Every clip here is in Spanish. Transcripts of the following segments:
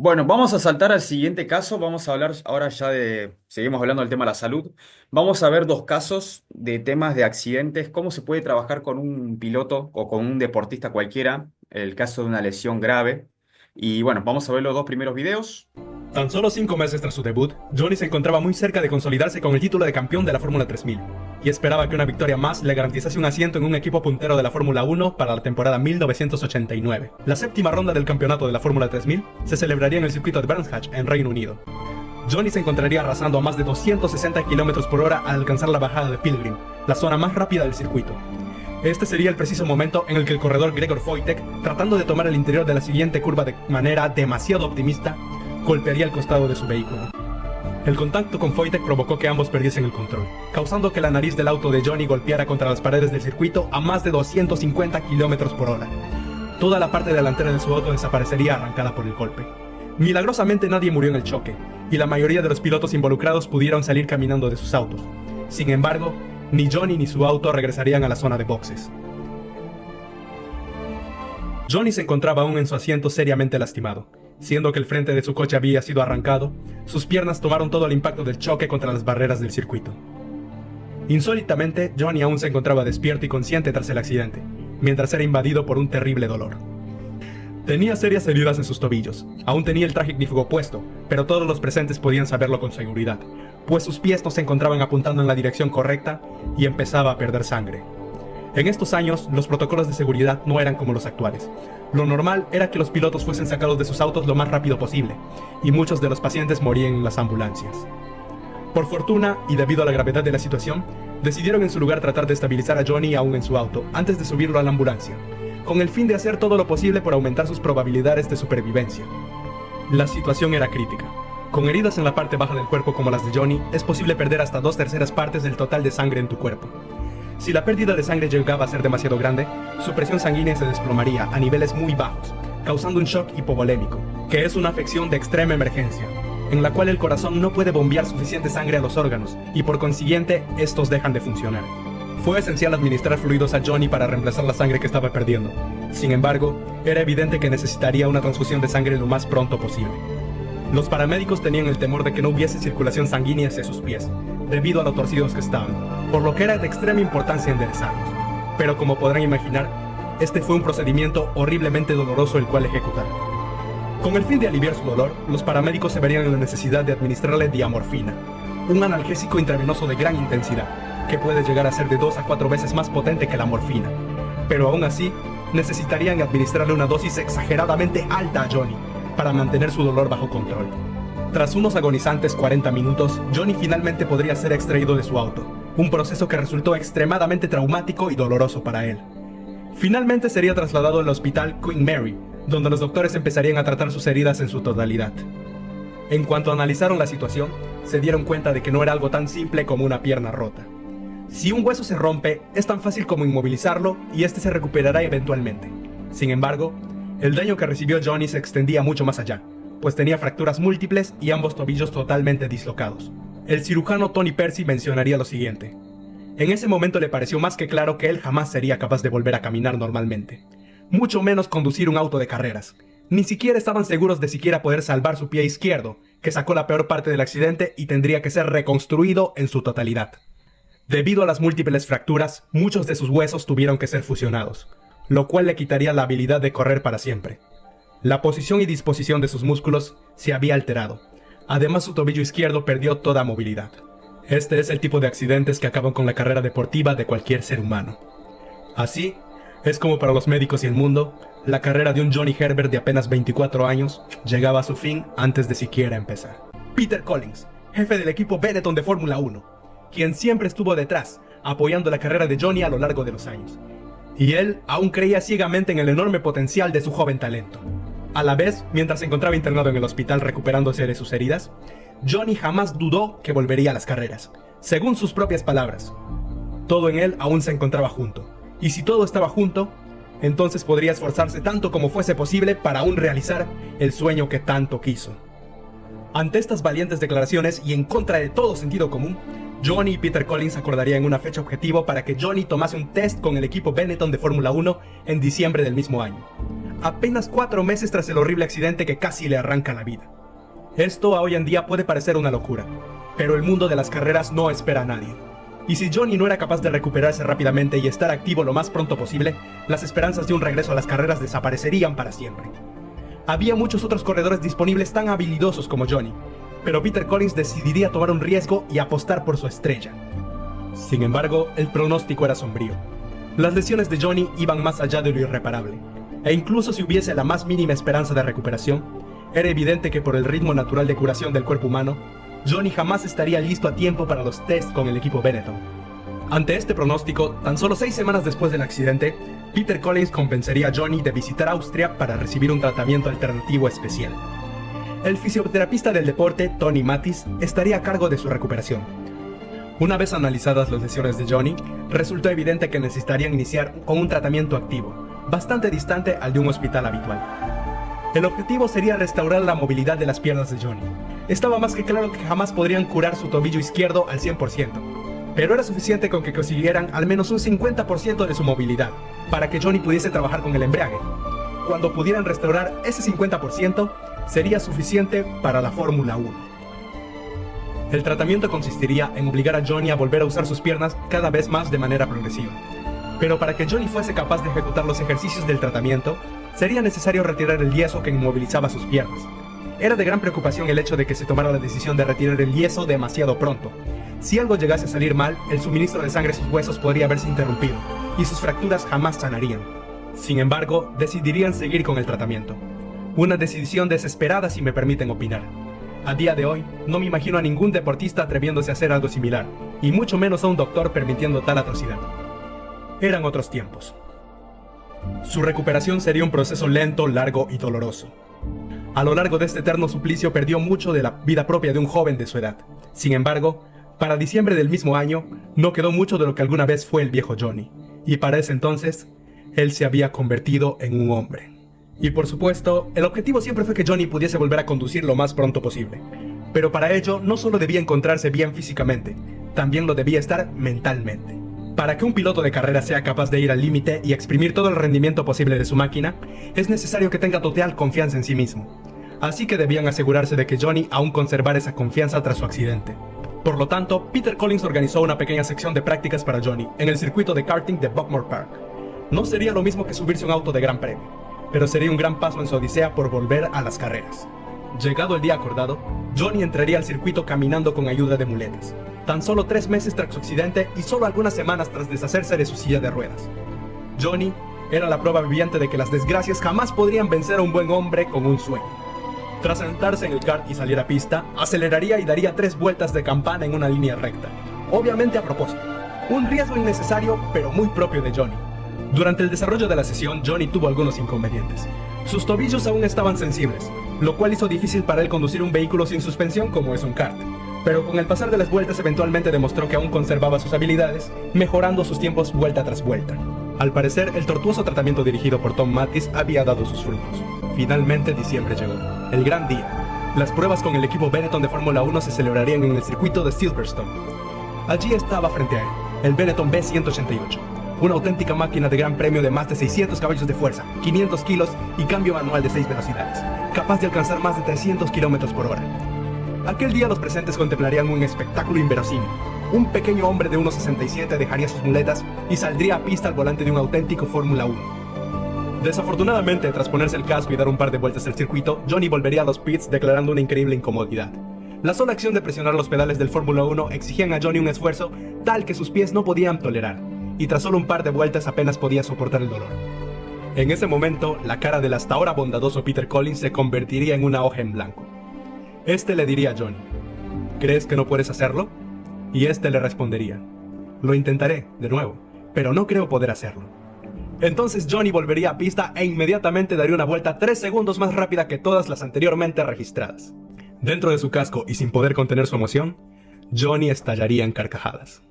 Bueno, vamos a saltar al siguiente caso. Vamos a hablar ahora ya seguimos hablando del tema de la salud. Vamos a ver dos casos de temas de accidentes, cómo se puede trabajar con un piloto o con un deportista cualquiera, el caso de una lesión grave. Y bueno, vamos a ver los dos primeros videos. Tan solo 5 meses tras su debut, Johnny se encontraba muy cerca de consolidarse con el título de campeón de la Fórmula 3000, y esperaba que una victoria más le garantizase un asiento en un equipo puntero de la Fórmula 1 para la temporada 1989. La séptima ronda del campeonato de la Fórmula 3000 se celebraría en el circuito de Brands Hatch, en Reino Unido. Johnny se encontraría arrasando a más de 260 km por hora al alcanzar la bajada de Pilgrim, la zona más rápida del circuito. Este sería el preciso momento en el que el corredor Gregor Wojtek, tratando de tomar el interior de la siguiente curva de manera demasiado optimista, golpearía el costado de su vehículo. El contacto con Wojtek provocó que ambos perdiesen el control, causando que la nariz del auto de Johnny golpeara contra las paredes del circuito a más de 250 km por hora. Toda la parte delantera de su auto desaparecería arrancada por el golpe. Milagrosamente nadie murió en el choque, y la mayoría de los pilotos involucrados pudieron salir caminando de sus autos. Sin embargo, ni Johnny ni su auto regresarían a la zona de boxes. Johnny se encontraba aún en su asiento seriamente lastimado. Siendo que el frente de su coche había sido arrancado, sus piernas tomaron todo el impacto del choque contra las barreras del circuito. Insólitamente, Johnny aún se encontraba despierto y consciente tras el accidente, mientras era invadido por un terrible dolor. Tenía serias heridas en sus tobillos, aún tenía el traje ignífugo puesto, pero todos los presentes podían saberlo con seguridad, pues sus pies no se encontraban apuntando en la dirección correcta y empezaba a perder sangre. En estos años, los protocolos de seguridad no eran como los actuales. Lo normal era que los pilotos fuesen sacados de sus autos lo más rápido posible, y muchos de los pacientes morían en las ambulancias. Por fortuna, y debido a la gravedad de la situación, decidieron en su lugar tratar de estabilizar a Johnny aún en su auto, antes de subirlo a la ambulancia, con el fin de hacer todo lo posible por aumentar sus probabilidades de supervivencia. La situación era crítica. Con heridas en la parte baja del cuerpo como las de Johnny, es posible perder hasta 2/3 partes del total de sangre en tu cuerpo. Si la pérdida de sangre llegaba a ser demasiado grande, su presión sanguínea se desplomaría a niveles muy bajos, causando un shock hipovolémico, que es una afección de extrema emergencia, en la cual el corazón no puede bombear suficiente sangre a los órganos, y por consiguiente, estos dejan de funcionar. Fue esencial administrar fluidos a Johnny para reemplazar la sangre que estaba perdiendo. Sin embargo, era evidente que necesitaría una transfusión de sangre lo más pronto posible. Los paramédicos tenían el temor de que no hubiese circulación sanguínea hacia sus pies, debido a lo torcidos que estaban, por lo que era de extrema importancia enderezarlos. Pero como podrán imaginar, este fue un procedimiento horriblemente doloroso el cual ejecutar. Con el fin de aliviar su dolor, los paramédicos se verían en la necesidad de administrarle diamorfina, un analgésico intravenoso de gran intensidad, que puede llegar a ser de 2 a 4 veces más potente que la morfina. Pero aún así, necesitarían administrarle una dosis exageradamente alta a Johnny, para mantener su dolor bajo control. Tras unos agonizantes 40 minutos, Johnny finalmente podría ser extraído de su auto, un proceso que resultó extremadamente traumático y doloroso para él. Finalmente sería trasladado al hospital Queen Mary, donde los doctores empezarían a tratar sus heridas en su totalidad. En cuanto analizaron la situación, se dieron cuenta de que no era algo tan simple como una pierna rota. Si un hueso se rompe, es tan fácil como inmovilizarlo y este se recuperará eventualmente. Sin embargo, el daño que recibió Johnny se extendía mucho más allá, pues tenía fracturas múltiples y ambos tobillos totalmente dislocados. El cirujano Tony Percy mencionaría lo siguiente: en ese momento le pareció más que claro que él jamás sería capaz de volver a caminar normalmente, mucho menos conducir un auto de carreras. Ni siquiera estaban seguros de siquiera poder salvar su pie izquierdo, que sacó la peor parte del accidente y tendría que ser reconstruido en su totalidad. Debido a las múltiples fracturas, muchos de sus huesos tuvieron que ser fusionados, lo cual le quitaría la habilidad de correr para siempre. La posición y disposición de sus músculos se había alterado. Además, su tobillo izquierdo perdió toda movilidad. Este es el tipo de accidentes que acaban con la carrera deportiva de cualquier ser humano. Así, es como para los médicos y el mundo, la carrera de un Johnny Herbert de apenas 24 años llegaba a su fin antes de siquiera empezar. Peter Collins, jefe del equipo Benetton de Fórmula 1, quien siempre estuvo detrás, apoyando la carrera de Johnny a lo largo de los años. Y él aún creía ciegamente en el enorme potencial de su joven talento. A la vez, mientras se encontraba internado en el hospital recuperándose de sus heridas, Johnny jamás dudó que volvería a las carreras. Según sus propias palabras, todo en él aún se encontraba junto. Y si todo estaba junto, entonces podría esforzarse tanto como fuese posible para aún realizar el sueño que tanto quiso. Ante estas valientes declaraciones y en contra de todo sentido común, Johnny y Peter Collins acordarían una fecha objetivo para que Johnny tomase un test con el equipo Benetton de Fórmula 1 en diciembre del mismo año. apenas 4 meses tras el horrible accidente que casi le arranca la vida. Esto a hoy en día puede parecer una locura, pero el mundo de las carreras no espera a nadie. Y si Johnny no era capaz de recuperarse rápidamente y estar activo lo más pronto posible, las esperanzas de un regreso a las carreras desaparecerían para siempre. Había muchos otros corredores disponibles tan habilidosos como Johnny, pero Peter Collins decidiría tomar un riesgo y apostar por su estrella. Sin embargo, el pronóstico era sombrío. Las lesiones de Johnny iban más allá de lo irreparable, e incluso si hubiese la más mínima esperanza de recuperación, era evidente que por el ritmo natural de curación del cuerpo humano, Johnny jamás estaría listo a tiempo para los tests con el equipo Benetton. Ante este pronóstico, tan solo 6 semanas después del accidente, Peter Collins convencería a Johnny de visitar Austria para recibir un tratamiento alternativo especial. El fisioterapista del deporte, Tony Mathis, estaría a cargo de su recuperación. Una vez analizadas las lesiones de Johnny, resultó evidente que necesitarían iniciar con un tratamiento activo, bastante distante al de un hospital habitual. El objetivo sería restaurar la movilidad de las piernas de Johnny. Estaba más que claro que jamás podrían curar su tobillo izquierdo al 100%, pero era suficiente con que consiguieran al menos un 50% de su movilidad, para que Johnny pudiese trabajar con el embrague. Cuando pudieran restaurar ese 50%, sería suficiente para la Fórmula 1. El tratamiento consistiría en obligar a Johnny a volver a usar sus piernas cada vez más de manera progresiva. Pero para que Johnny fuese capaz de ejecutar los ejercicios del tratamiento, sería necesario retirar el yeso que inmovilizaba sus piernas. Era de gran preocupación el hecho de que se tomara la decisión de retirar el yeso demasiado pronto. Si algo llegase a salir mal, el suministro de sangre a sus huesos podría haberse interrumpido, y sus fracturas jamás sanarían. Sin embargo, decidirían seguir con el tratamiento. Una decisión desesperada, si me permiten opinar. A día de hoy, no me imagino a ningún deportista atreviéndose a hacer algo similar, y mucho menos a un doctor permitiendo tal atrocidad. Eran otros tiempos. Su recuperación sería un proceso lento, largo y doloroso. A lo largo de este eterno suplicio perdió mucho de la vida propia de un joven de su edad. Sin embargo, para diciembre del mismo año, no quedó mucho de lo que alguna vez fue el viejo Johnny, y para ese entonces, él se había convertido en un hombre. Y por supuesto, el objetivo siempre fue que Johnny pudiese volver a conducir lo más pronto posible. Pero para ello, no solo debía encontrarse bien físicamente, también lo debía estar mentalmente. Para que un piloto de carrera sea capaz de ir al límite y exprimir todo el rendimiento posible de su máquina, es necesario que tenga total confianza en sí mismo. Así que debían asegurarse de que Johnny aún conservara esa confianza tras su accidente. Por lo tanto, Peter Collins organizó una pequeña sección de prácticas para Johnny en el circuito de karting de Buckmore Park. No sería lo mismo que subirse a un auto de gran premio, pero sería un gran paso en su odisea por volver a las carreras. Llegado el día acordado, Johnny entraría al circuito caminando con ayuda de muletas, tan solo 3 meses tras su accidente y solo algunas semanas tras deshacerse de su silla de ruedas. Johnny era la prueba viviente de que las desgracias jamás podrían vencer a un buen hombre con un sueño. Tras sentarse en el kart y salir a pista, aceleraría y daría 3 vueltas de campana en una línea recta, obviamente a propósito. Un riesgo innecesario, pero muy propio de Johnny. Durante el desarrollo de la sesión, Johnny tuvo algunos inconvenientes. Sus tobillos aún estaban sensibles, lo cual hizo difícil para él conducir un vehículo sin suspensión como es un kart. Pero con el pasar de las vueltas eventualmente demostró que aún conservaba sus habilidades, mejorando sus tiempos vuelta tras vuelta. Al parecer, el tortuoso tratamiento dirigido por Tom Mathis había dado sus frutos. Finalmente diciembre llegó, el gran día. Las pruebas con el equipo Benetton de Fórmula 1 se celebrarían en el circuito de Silverstone. Allí estaba frente a él, el Benetton B188. Una auténtica máquina de gran premio de más de 600 caballos de fuerza, 500 kilos y cambio manual de 6 velocidades, capaz de alcanzar más de 300 kilómetros por hora. Aquel día los presentes contemplarían un espectáculo inverosímil. Un pequeño hombre de 1,67 dejaría sus muletas y saldría a pista al volante de un auténtico Fórmula 1. Desafortunadamente, tras ponerse el casco y dar un par de vueltas al circuito, Johnny volvería a los pits declarando una increíble incomodidad. La sola acción de presionar los pedales del Fórmula 1 exigían a Johnny un esfuerzo tal que sus pies no podían tolerar, y tras solo un par de vueltas apenas podía soportar el dolor. En ese momento, la cara del hasta ahora bondadoso Peter Collins se convertiría en una hoja en blanco. Este le diría a Johnny, ¿crees que no puedes hacerlo? Y este le respondería, lo intentaré, de nuevo, pero no creo poder hacerlo. Entonces Johnny volvería a pista e inmediatamente daría una vuelta 3 segundos más rápida que todas las anteriormente registradas. Dentro de su casco y sin poder contener su emoción, Johnny estallaría en carcajadas.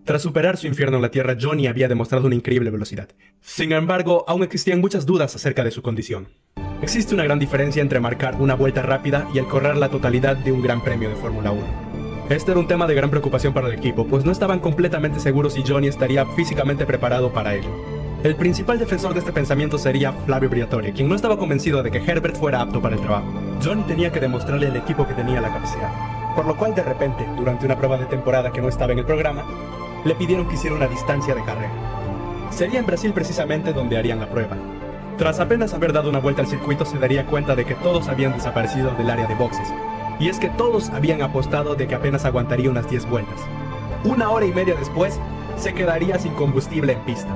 Tras superar su infierno en la tierra, Johnny había demostrado una increíble velocidad. Sin embargo, aún existían muchas dudas acerca de su condición. Existe una gran diferencia entre marcar una vuelta rápida y el correr la totalidad de un gran premio de Fórmula 1. Este era un tema de gran preocupación para el equipo, pues no estaban completamente seguros si Johnny estaría físicamente preparado para ello. El principal defensor de este pensamiento sería Flavio Briatore, quien no estaba convencido de que Herbert fuera apto para el trabajo. Johnny tenía que demostrarle al equipo que tenía la capacidad, por lo cual de repente, durante una prueba de temporada que no estaba en el programa, le pidieron que hiciera una distancia de carrera. Sería en Brasil precisamente donde harían la prueba. Tras apenas haber dado una vuelta al circuito, se daría cuenta de que todos habían desaparecido del área de boxes, y es que todos habían apostado de que apenas aguantaría unas 10 vueltas. 1 hora y media después, se quedaría sin combustible en pista.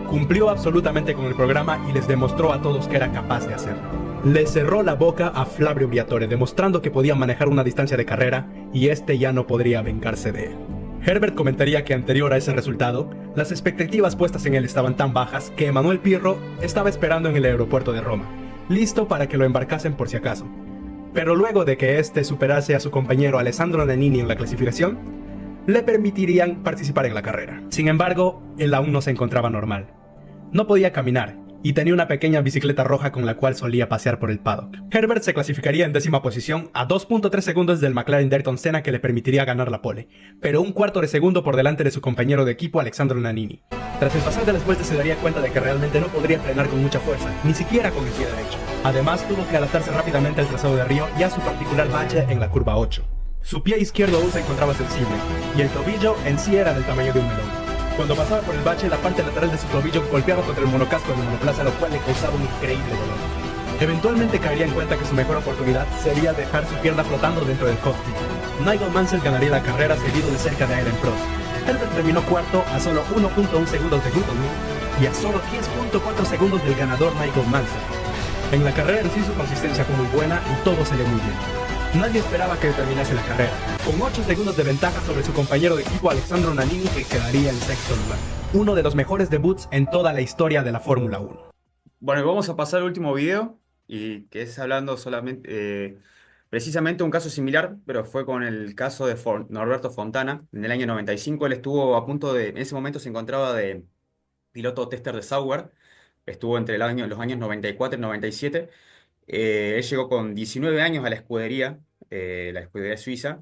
Cumplió absolutamente con el programa y les demostró a todos que era capaz de hacerlo. Le cerró la boca a Flavio Briatore, demostrando que podía manejar una distancia de carrera y este ya no podría vengarse de él. Herbert comentaría que anterior a ese resultado, las expectativas puestas en él estaban tan bajas que Emanuel Pirro estaba esperando en el aeropuerto de Roma, listo para que lo embarcasen por si acaso. Pero luego de que este superase a su compañero Alessandro Nannini en la clasificación, le permitirían participar en la carrera. Sin embargo, él aún no se encontraba normal. No podía caminar, y tenía una pequeña bicicleta roja con la cual solía pasear por el paddock. Herbert se clasificaría en 10ª posición a 2.3 segundos del McLaren de Ayrton Senna, que le permitiría ganar la pole, pero un cuarto de segundo por delante de su compañero de equipo Alessandro Nannini. Tras el pasar de las vueltas se daría cuenta de que realmente no podría frenar con mucha fuerza, ni siquiera con el pie derecho. Además, tuvo que adaptarse rápidamente al trazado de Río y a su particular bache en la curva 8. Su pie izquierdo aún se encontraba sensible, y el tobillo en sí era del tamaño de un melón. Cuando pasaba por el bache, la parte lateral de su tobillo golpeaba contra el monocasco del monoplaza, lo cual le causaba un increíble dolor. Eventualmente caería en cuenta que su mejor oportunidad sería dejar su pierna flotando dentro del cockpit. Nigel Mansell ganaría la carrera seguido de cerca de Alain Prost. Herbert terminó cuarto a solo 1.1 segundos de Guttmann y a solo 10.4 segundos del ganador Nigel Mansell. En la carrera en sí su consistencia fue muy buena y todo salió muy bien. Nadie esperaba que terminase la carrera, con 8 segundos de ventaja sobre su compañero de equipo Alessandro Nannini, que quedaría en sexto lugar. Uno de los mejores debuts en toda la historia de la Fórmula 1. Bueno, y vamos a pasar al último video, y que es hablando solamente, precisamente un caso similar, pero fue con el caso de Norberto Fontana. En el año 95 él estuvo a punto de, en ese momento se encontraba de piloto tester de Sauber, estuvo entre los años 94 y 97. Él llegó con 19 años a la escudería suiza,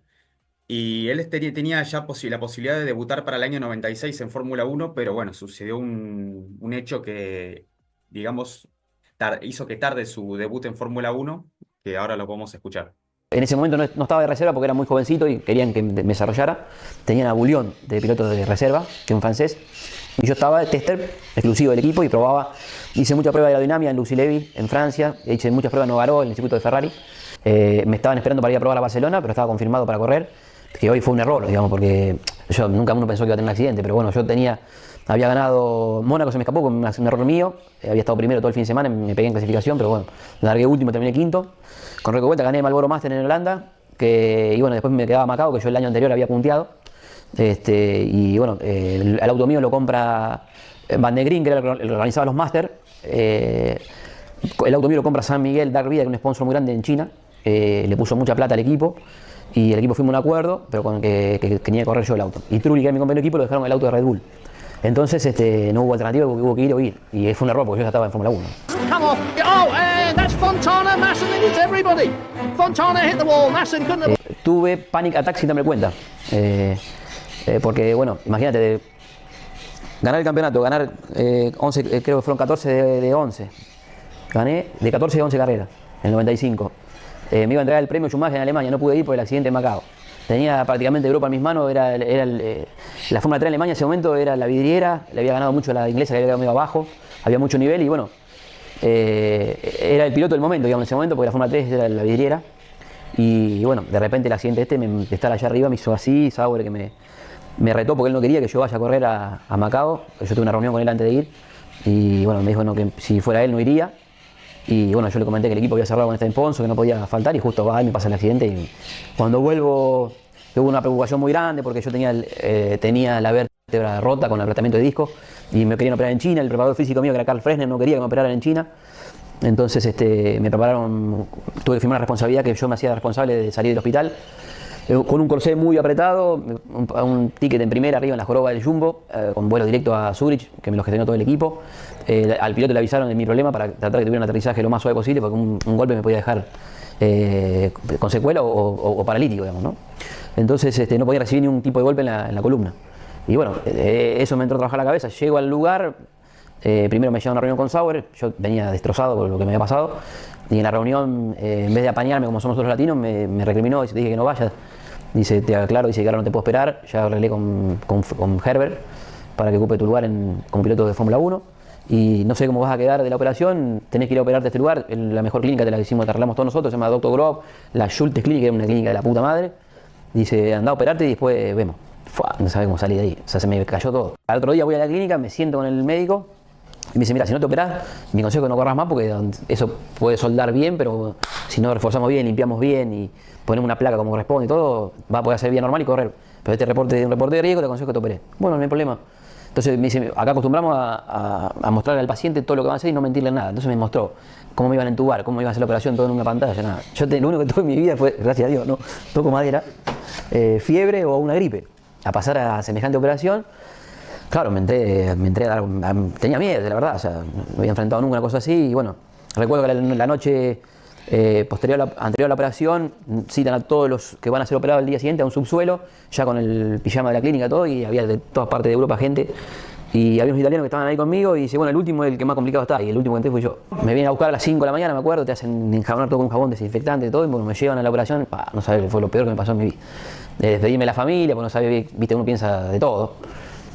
y él tenía ya la posibilidad de debutar para el año 96 en Fórmula 1, pero bueno, sucedió un hecho que, digamos, hizo que tarde su debut en Fórmula 1, que ahora lo podemos escuchar. En ese momento no estaba de reserva porque era muy jovencito y querían que me desarrollara. Tenían a Bouillon de piloto de reserva, que es un francés. Y yo estaba de tester exclusivo del equipo y probaba. Hice mucha prueba de aerodinámica en Lucy Levy, en Francia. Hice muchas pruebas en Novaró, en el circuito de Ferrari. Me estaban esperando para ir a probar a Barcelona, pero estaba confirmado para correr. Que hoy fue un error, digamos, porque nunca uno pensó que iba a tener un accidente. Pero bueno, había ganado Mónaco, se me escapó con un error mío. Había estado primero todo el fin de semana, me pegué en clasificación, pero bueno, largué último, terminé quinto. Con récord de vuelta gané Marlboro Master en Holanda, y bueno, después me quedaba Macao, que yo el año anterior había punteado. Y bueno, el auto mío lo compra Van de Green, que era el que organizaba los Masters. El auto mío lo compra San Miguel Dark Vida, que es un sponsor muy grande en China. Le puso mucha plata al equipo, y el equipo firmó un acuerdo, pero con que tenía que correr yo el auto. Y Trulli, que era mi compañero de equipo, lo dejaron el auto de Red Bull. Entonces no hubo alternativa, hubo que ir o ir. Y fue un error porque yo ya estaba en Fórmula 1. Come off. Oh, and that's Fontana. Masson hits everybody. Fontana hit the wall. Masson couldn't have... Tuve panic attack sin darme cuenta. Porque, bueno, imagínate, ganar el campeonato, ganar 11, creo que fueron 14 de 11. Gané de 14 de 11 carreras, en el 95. Me iba a entregar el premio Schumacher en Alemania, no pude ir por el accidente en Macao. Tenía prácticamente Europa en mis manos, la Fórmula 3 en Alemania en ese momento era la vidriera, le había ganado mucho a la inglesa, que había quedado medio abajo, había mucho nivel y bueno, era el piloto del momento, digamos, en ese momento, porque la Fórmula 3 era la vidriera. Y bueno, de repente el accidente de estar allá arriba me hizo así, Sauber que me retó porque él no quería que yo vaya a correr a Macao. Yo tuve una reunión con él antes de ir y bueno, me dijo no, que si fuera él no iría. Y bueno, yo le comenté que el equipo había cerrado con este sponsor, que no podía faltar, y justo va y me pasa el accidente. Y cuando vuelvo, hubo una preocupación muy grande porque yo tenía la vértebra rota con el apretamiento de disco y me querían operar en China. El preparador físico mío, que era Carl Fresner, no quería que me operaran en China. Entonces me prepararon, tuve que firmar una responsabilidad que yo me hacía responsable de salir del hospital. Con un corsé muy apretado, un ticket en primera arriba en la joroba del Jumbo, con vuelo directo a Zurich, que me lo gestionó todo el equipo. Al piloto le avisaron de mi problema para tratar de que tuviera un aterrizaje lo más suave posible, porque un golpe me podía dejar con secuela o paralítico, digamos, ¿no? Entonces no podía recibir ningún tipo de golpe en la columna. Y bueno, eso me entró a trabajar la cabeza. Llego al lugar, Primero me llevan a una reunión con Sauer, yo venía destrozado por lo que me había pasado, y en la reunión, en vez de apañarme como somos todos los latinos, me recriminó, dice, te dije que no vayas, dice, te aclaro, dice que ahora no te puedo esperar, ya arreglé con Herbert para que ocupe tu lugar como piloto de Fórmula 1, y no sé cómo vas a quedar de la operación, tenés que ir a operarte a este lugar, en la mejor clínica te la hicimos, te arreglamos todos nosotros, se llama Dr. Grove, la Schultes Clinic, que es una clínica de la puta madre, dice, anda a operarte y después vemos. No sabía cómo salir de ahí, o sea, se me cayó todo. Al otro día voy a la clínica, me siento con el médico y me dice, mira, si no te operás, mi consejo es que no corras más porque eso puede soldar bien, pero si no reforzamos bien, limpiamos bien y ponemos una placa como corresponde y todo, va a poder hacer vida normal y correr. Pero este reporte de un reporte de riesgo, te aconsejo que te operes. Bueno, no hay problema. Entonces me dice, acá acostumbramos a mostrarle al paciente todo lo que va a hacer y no mentirle nada. Entonces me mostró cómo me iban a entubar, cómo iba a hacer la operación, todo en una pantalla, nada. Yo lo único que tuve en mi vida fue, gracias a Dios, no toco madera, fiebre o una gripe. A pasar a semejante operación, claro, me entré a dar, tenía miedo, la verdad, o sea, no había enfrentado nunca una cosa así, y bueno, recuerdo que la noche anterior a la operación, citan a todos los que van a ser operados el día siguiente a un subsuelo, ya con el pijama de la clínica y todo, y había de todas partes de Europa gente, y había unos italianos que estaban ahí conmigo, y dice, bueno, el último es el que más complicado está, y el último que entré fui yo. Me vienen a buscar a las 5 de la mañana, me acuerdo, te hacen enjabonar todo con un jabón desinfectante y todo, y bueno, me llevan a la operación, no sabes, fue lo peor que me pasó en mi vida. Despedirme de la familia, porque no sabía, viste, uno piensa de todo.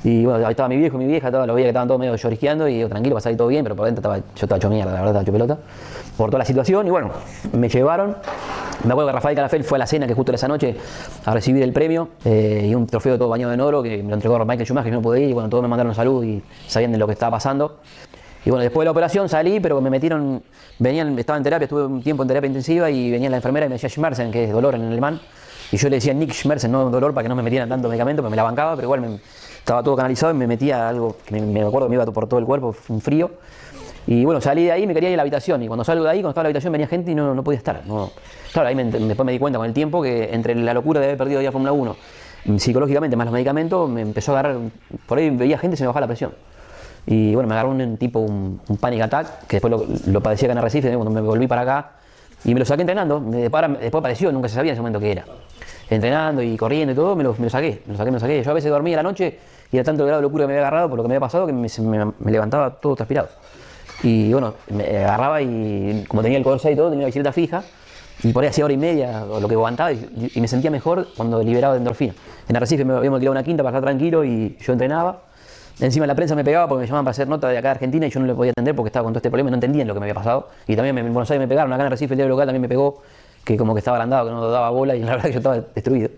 Y bueno, ahí estaba mi viejo y mi vieja, lo veía que estaban todos medio llorisqueando y yo, tranquilo, va a salir todo bien, pero por dentro yo estaba hecho mierda, la verdad, estaba hecho pelota, por toda la situación. Y bueno, me llevaron. Me acuerdo que Rafael Calafel fue a la cena que justo esa noche a recibir el premio y un trofeo todo bañado en oro que me lo entregó Michael Schumacher, yo no pude ir, y bueno, todos me mandaron salud y sabían de lo que estaba pasando. Y bueno, después de la operación salí, pero me metieron, estaba en terapia, estuve un tiempo en terapia intensiva y venía la enfermera y me decía Schmerzen, que es dolor en alemán. Y yo le decía Nick Schmerzen, no dolor, para que no me metieran tanto medicamento, porque me la bancaba, pero igual estaba todo canalizado y me metía algo que me acuerdo que me iba por todo el cuerpo, un frío. Y bueno, salí de ahí, me quería ir a la habitación. Y cuando salgo de ahí, cuando estaba en la habitación, venía gente y no podía estar. No. Claro, ahí después me di cuenta con el tiempo que entre la locura de haber perdido ya Fórmula 1, psicológicamente más los medicamentos, me empezó a agarrar. Por ahí veía gente y se me bajaba la presión. Y bueno, me agarró un panic attack, que después lo padecía acá en Arrecife, cuando me volví para acá. Y me lo saqué entrenando. Después apareció, nunca se sabía en ese momento qué era. Entrenando y corriendo y todo, me lo saqué. Yo a veces dormía la noche y era tanto el grado de locura que me había agarrado por lo que me había pasado que me levantaba todo transpirado. Y bueno, me agarraba y como tenía el corsé y todo, tenía la bicicleta fija y por ahí hacía hora y media o lo que aguantaba y me sentía mejor cuando liberaba de endorfina. En Arrecife habíamos alquilado una quinta para estar tranquilo y yo entrenaba. Encima la prensa me pegaba porque me llamaban para hacer nota de acá de Argentina y yo no le podía atender porque estaba con todo este problema y no entendían lo que me había pasado. Y también en Buenos Aires me pegaron, acá en Arrecife el diario local también me pegó, que como que estaba agrandado, que no daba bola y la verdad que yo estaba destruido.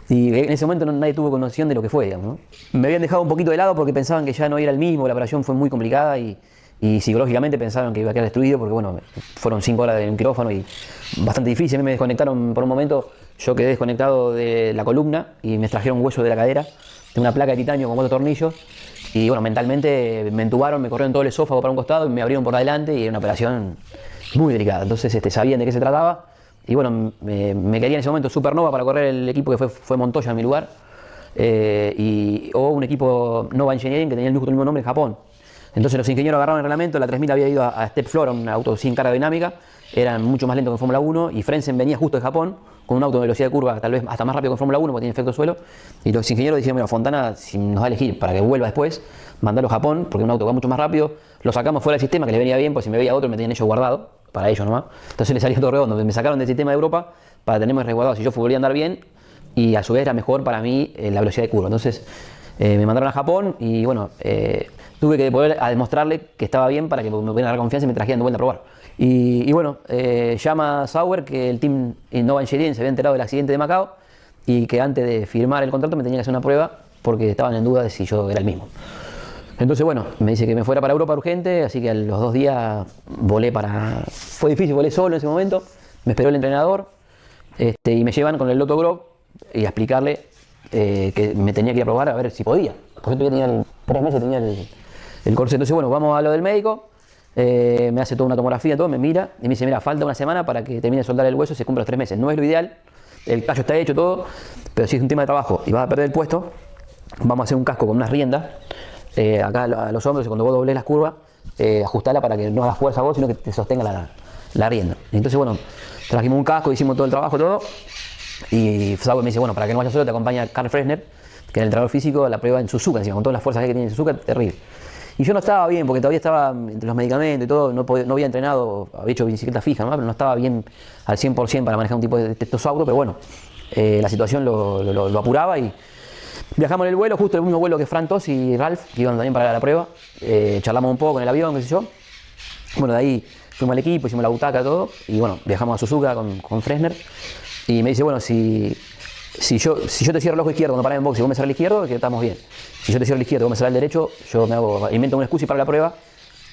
Y en ese momento nadie tuvo conocimiento de lo que fue, digamos, ¿no? Me habían dejado un poquito de lado porque pensaban que ya no era el mismo, la operación fue muy complicada y psicológicamente pensaron que iba a quedar destruido porque bueno, fueron 5 horas en un quirófano y bastante difícil. A mí me desconectaron por un momento, yo quedé desconectado de la columna y me extrajeron un hueso de la cadera, de una placa de titanio con 4 tornillos. Y bueno, mentalmente me entubaron, me corrieron todo el esófago para un costado y me abrieron por adelante y era una operación muy delicada. Entonces sabían de qué se trataba y bueno, me quería en ese momento Supernova para correr el equipo que fue Montoya en mi lugar o un equipo Nova Engineering que tenía justo el mismo nombre en Japón. Entonces los ingenieros agarraron el reglamento, la 3000 había ido a Step Floor, un auto sin carga dinámica, eran mucho más lentos que Fórmula 1 y Frentzen venía justo de Japón con un auto de velocidad de curva tal vez hasta más rápido que Fórmula 1 porque tiene efecto suelo y los ingenieros decían, bueno, Fontana si nos va a elegir para que vuelva después, mandarlo a Japón porque un auto va mucho más rápido, lo sacamos fuera del sistema que le venía bien, pues si me veía otro me tenían ellos guardado, para ellos nomás, entonces le salía todo redondo, me sacaron del sistema de Europa para tenerme resguardado si yo volvía a andar bien y a su vez era mejor para mí la velocidad de curva, entonces me mandaron a Japón y bueno, tuve que poder a demostrarle que estaba bien para que me pudieran dar confianza y me trajeran de vuelta a probar. Y bueno, llama Sauer que el team Nova Engineering se había enterado del accidente de Macao y que antes de firmar el contrato me tenía que hacer una prueba porque estaban en duda de si yo era el mismo. Entonces bueno, me dice que me fuera para Europa urgente, así que a los 2 días volé para... Fue difícil, volé solo en ese momento, me esperó el entrenador y me llevan con el Lotto Grove y a explicarle que me tenía que ir a probar a ver si podía. Porque yo tenía 3 meses, tenía el corsé. Entonces bueno, vamos a lo del médico. Me hace toda una tomografía, todo, me mira y me dice, mira, falta una semana para que termine de soldar el hueso y se cumpla los 3 meses. No es lo ideal, el callo está hecho todo, pero si es un tema de trabajo y vas a perder el puesto, vamos a hacer un casco con unas riendas, acá a los hombros, cuando vos dobles las curvas, ajustala para que no hagas fuerza vos, sino que te sostenga la rienda. Entonces bueno, trajimos un casco, hicimos todo el trabajo, todo, y Sauer me dice, bueno, para que no vayas solo te acompaña Carl Fresner, que es el entrenador físico, la prueba en Suzuka, encima, con todas las fuerzas que tiene en Suzuka, terrible. Y yo no estaba bien, porque todavía estaba entre los medicamentos y todo, no había entrenado, había hecho bicicleta fija, ¿no? Pero no estaba bien al 100% para manejar un tipo de estos autos, pero bueno, la situación lo apuraba y viajamos en el vuelo, justo el mismo vuelo que Fran Tos y Ralph, que iban también para la prueba. Charlamos un poco en el avión, qué sé yo. Bueno, de ahí fuimos al equipo, hicimos la butaca, todo, y bueno, viajamos a Suzuka con Fresner. Y me dice, bueno, si yo te cierro el ojo izquierdo cuando parás en box y vos me cerrás el izquierdo, que estamos bien. Si yo te cierro el izquierdo y vos me cerrás el derecho, invento una excusa y paro la prueba,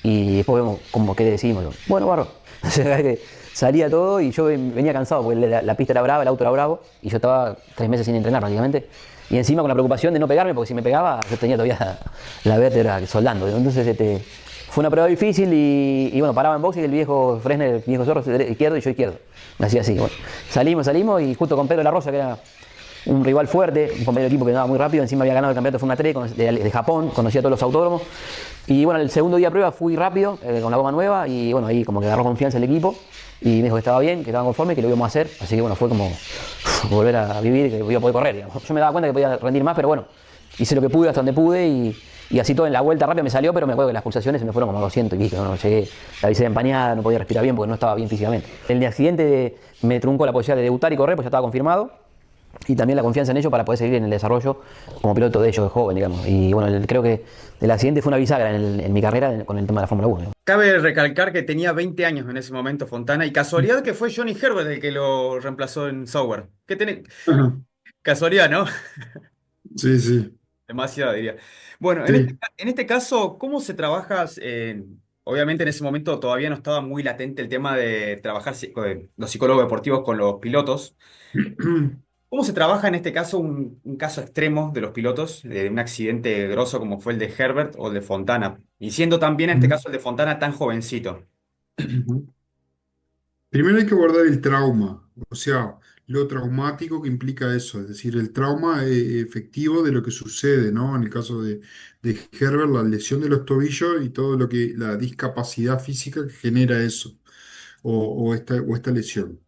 y después vemos cómo qué decimos. Bueno, barro. Que salía todo y yo venía cansado porque la pista era brava, el auto era bravo, y yo estaba 3 meses sin entrenar prácticamente. Y encima con la preocupación de no pegarme, porque si me pegaba, yo tenía todavía la vértebra soldando. Entonces, fue una prueba difícil y bueno, paraba en box y el viejo Fresner, el viejo Zorro, izquierdo y yo izquierdo. Me hacía así. Bueno, salimos y justo con Pedro La Rosa, que era un rival fuerte, un compañero de equipo que andaba muy rápido, encima había ganado el campeonato de Fórmula 3 de Japón, conocía todos los autódromos. Y bueno, el segundo día de prueba fui rápido, con la goma nueva, y bueno, ahí como que agarró confianza el equipo y me dijo que estaba bien, que estaba conforme, que lo íbamos a hacer. Así que bueno, fue como volver a vivir, que iba a poder correr, digamos. Yo me daba cuenta que podía rendir más, pero bueno, hice lo que pude hasta donde pude y así todo en la vuelta rápida me salió, pero me acuerdo que las pulsaciones se me fueron como a 200 y pico, ¿no? Llegué, la visera empañada, no podía respirar bien porque no estaba bien físicamente. El día siguiente me truncó la posibilidad de debutar y correr, pues ya estaba confirmado. Y también la confianza en ellos para poder seguir en el desarrollo como piloto de ellos, de joven, digamos. Y bueno, creo que el accidente fue una bisagra en mi carrera con el tema de la Fórmula 1. Cabe recalcar que tenía 20 años en ese momento Fontana y casualidad que fue Johnny Herbert el que lo reemplazó en Sauber. Ajá. Casualidad, ¿no? Sí, sí, Demasiado, diría. Bueno, sí. en este caso, ¿cómo se trabaja? Obviamente en ese momento todavía no estaba muy latente el tema de trabajar los psicólogos deportivos con los pilotos. ¿Cómo se trabaja en este caso un caso extremo de los pilotos, de un accidente grosso como fue el de Herbert o el de Fontana? Y siendo también en este caso el de Fontana tan jovencito. Ujú. Primero hay que abordar el trauma, o sea, lo traumático que implica eso, es decir, el trauma efectivo de lo que sucede, ¿no? En el caso de Herbert, la lesión de los tobillos y todo lo que, la discapacidad física que genera eso, o esta lesión.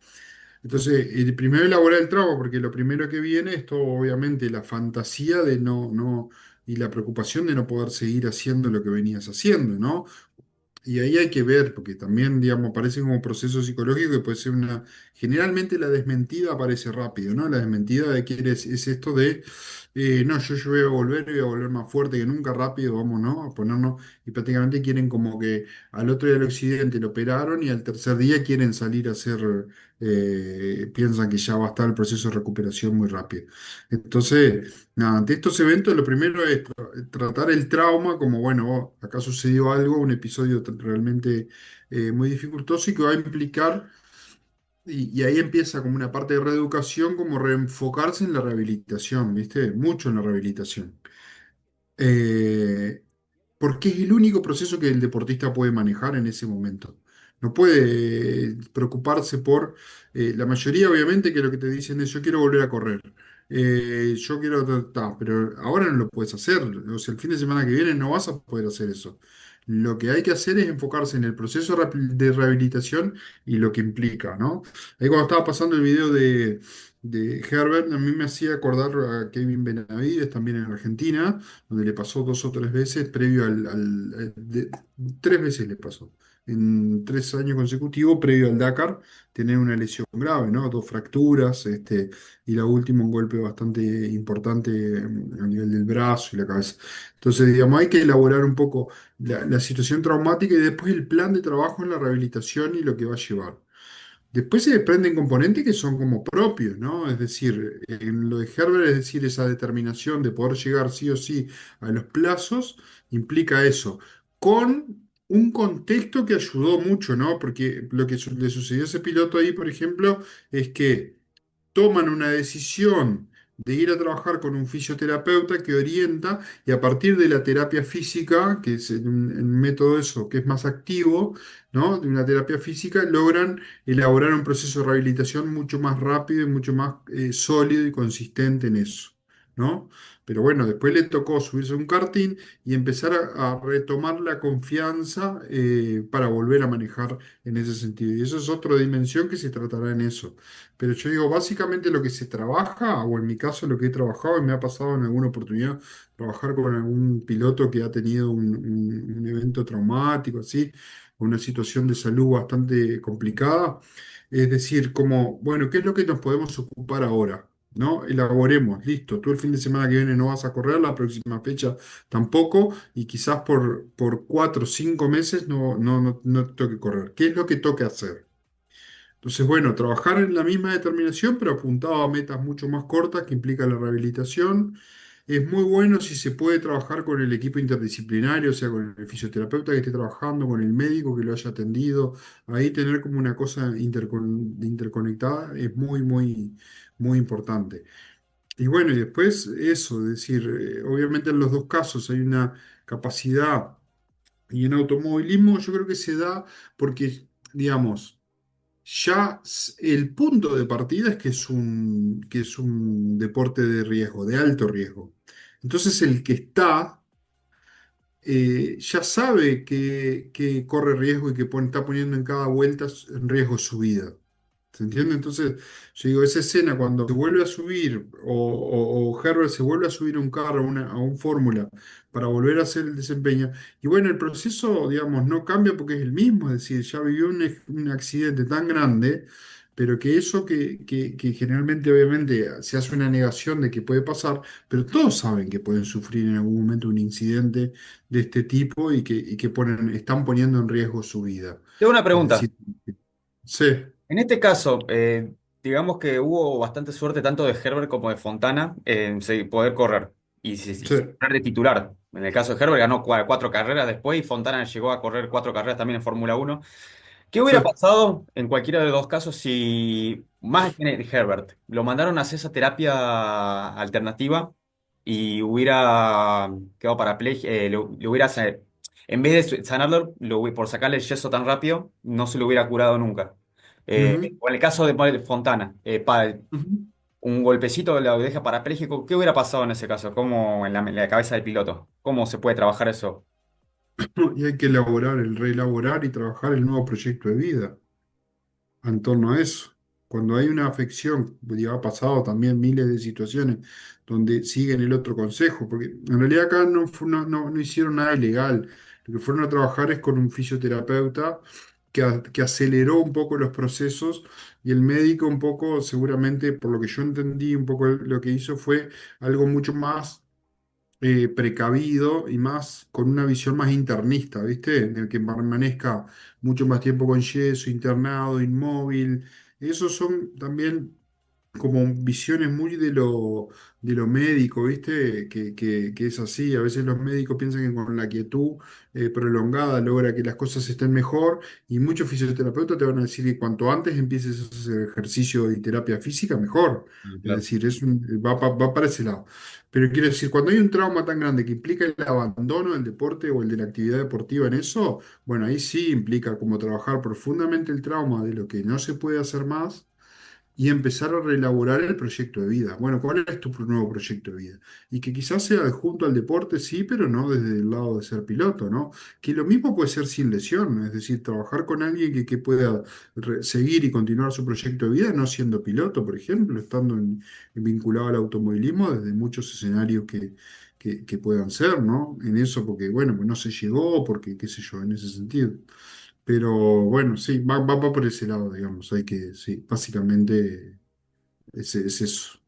Entonces, primero elaborar el trauma, porque lo primero que viene es todo, obviamente, la fantasía de y la preocupación de no poder seguir haciendo lo que venías haciendo, ¿no? Y ahí hay que ver, porque también, digamos, aparece como proceso psicológico que puede ser una... Generalmente la desmentida aparece rápido, ¿no? La desmentida de que es esto de, no, yo voy a volver más fuerte que nunca, rápido, vamos, ¿no? A ponernos, y prácticamente quieren como que al otro día del accidente lo operaron y al tercer día quieren salir a hacer, piensan que ya va a estar el proceso de recuperación muy rápido. Entonces, nada, ante estos eventos lo primero es tratar el trauma como, bueno, acá sucedió algo, un episodio realmente muy dificultoso y que va a implicar, y ahí empieza como una parte de reeducación, como reenfocarse en la rehabilitación, ¿viste? Mucho en la rehabilitación. Eh, Porque es el único proceso que el deportista puede manejar en ese momento. No puede preocuparse por, la mayoría obviamente que lo que te dicen es yo quiero volver a correr. Yo quiero, pero ahora no lo puedes hacer. O sea, el fin de semana que viene no vas a poder hacer eso. Lo que hay que hacer es enfocarse en el proceso de rehabilitación y lo que implica, ¿no? Ahí cuando estaba pasando el video de Herbert, a mí me hacía acordar a Kevin Benavides, también en Argentina, donde le pasó 2 o 3 veces previo 3 veces le pasó. En 3 años consecutivos, previo al Dakar, tener una lesión grave, ¿no? 2 fracturas, y la última un golpe bastante importante a nivel del brazo y la cabeza. Entonces, digamos, hay que elaborar un poco la situación traumática y después el plan de trabajo en la rehabilitación y lo que va a llevar. Después se desprenden componentes que son como propios, ¿no? Es decir, en lo de Herbert, es decir, esa determinación de poder llegar sí o sí a los plazos, implica eso, con un contexto que ayudó mucho, ¿no? Porque lo que le sucedió a ese piloto ahí, por ejemplo, es que toman una decisión de ir a trabajar con un fisioterapeuta que orienta y a partir de la terapia física, que es un método eso, que es más activo, ¿no? De una terapia física, logran elaborar un proceso de rehabilitación mucho más rápido y mucho más sólido y consistente en eso, ¿no? Pero bueno, después le tocó subirse a un karting y empezar a retomar la confianza para volver a manejar en ese sentido. Y eso es otra dimensión que se tratará en eso. Pero yo digo, básicamente lo que se trabaja, o en mi caso lo que he trabajado, y me ha pasado en alguna oportunidad, trabajar con algún piloto que ha tenido un evento traumático, así, una situación de salud bastante complicada. Es decir, como, bueno, ¿qué es lo que nos podemos ocupar ahora? ¿No? Elaboremos, listo. Tú el fin de semana que viene no vas a correr, la próxima fecha tampoco, y quizás por 4 o 5 meses no te toque correr. ¿Qué es lo que toque hacer? Entonces, bueno, trabajar en la misma determinación, pero apuntado a metas mucho más cortas que implica la rehabilitación. Es muy bueno si se puede trabajar con el equipo interdisciplinario, o sea, con el fisioterapeuta que esté trabajando, con el médico que lo haya atendido. Ahí tener como una cosa interconectada es muy importante. Y bueno, y después eso, es decir, obviamente en los dos casos hay una capacidad y en automovilismo yo creo que se da porque, digamos, el punto de partida es que es un deporte de riesgo, de alto riesgo. Entonces el que ya sabe que corre riesgo y que está poniendo en cada vuelta en riesgo su vida. ¿Se entiende? Entonces, yo digo, esa escena cuando se vuelve a subir, o Herbert se vuelve a subir a un carro, a un Fórmula, para volver a hacer el desempeño, y bueno, el proceso, digamos, no cambia porque es el mismo, es decir, ya vivió un accidente tan grande, pero que eso que generalmente, obviamente, se hace una negación de que puede pasar, pero todos saben que pueden sufrir en algún momento un incidente de este tipo y que están poniendo en riesgo su vida. Tengo una Es pregunta. decir, sí, En este caso, digamos que hubo bastante suerte tanto de Herbert como de Fontana en poder correr y sí. correr de titular. En el caso de Herbert ganó 4 carreras después y Fontana llegó a correr 4 carreras también en Fórmula 1. ¿Qué Sí. hubiera pasado en cualquiera de los dos casos si más que Herbert lo mandaron a hacer esa terapia alternativa y hubiera quedado parapléjico, en vez de sanarlo, por sacarle el yeso tan rápido, no se lo hubiera curado nunca? Ujú, O en el caso de Fontana, ujú. un golpecito lo deja parapléjico, ¿qué hubiera pasado en ese caso? ¿Cómo en la cabeza del piloto? ¿Cómo se puede trabajar eso? Y hay que reelaborar y trabajar el nuevo proyecto de vida en torno a eso. Cuando hay una afección, pues ya ha pasado también miles de situaciones donde siguen el otro consejo, porque en realidad acá no hicieron nada ilegal. Lo que fueron a trabajar es con un fisioterapeuta que aceleró un poco los procesos y el médico un poco, seguramente, por lo que yo entendí, un poco lo que hizo fue algo mucho más precavido y más con una visión más internista, ¿viste? En el que permanezca mucho más tiempo con yeso, internado, inmóvil. Esos son también como visiones muy de lo médico, ¿viste? Que es así. A veces los médicos piensan que con la quietud prolongada logra que las cosas estén mejor y muchos fisioterapeutas te van a decir que cuanto antes empieces a hacer ejercicio y terapia física, mejor. Es Claro. decir, va para ese lado. Pero quiero decir, cuando hay un trauma tan grande que implica el abandono del deporte o el de la actividad deportiva en eso, bueno, ahí sí implica como trabajar profundamente el trauma de lo que no se puede hacer más y empezar a reelaborar el proyecto de vida. Bueno, ¿cuál es tu nuevo proyecto de vida? Y que quizás sea adjunto al deporte, sí, pero no desde el lado de ser piloto, ¿no? Que lo mismo puede ser sin lesión, es decir, trabajar con alguien que pueda seguir y continuar su proyecto de vida no siendo piloto, por ejemplo, estando vinculado al automovilismo desde muchos escenarios que puedan ser, ¿no? En eso, porque, bueno, pues no se llegó, porque, qué sé yo, en ese sentido. Pero bueno, sí, va por ese lado, digamos. Sí, básicamente es eso.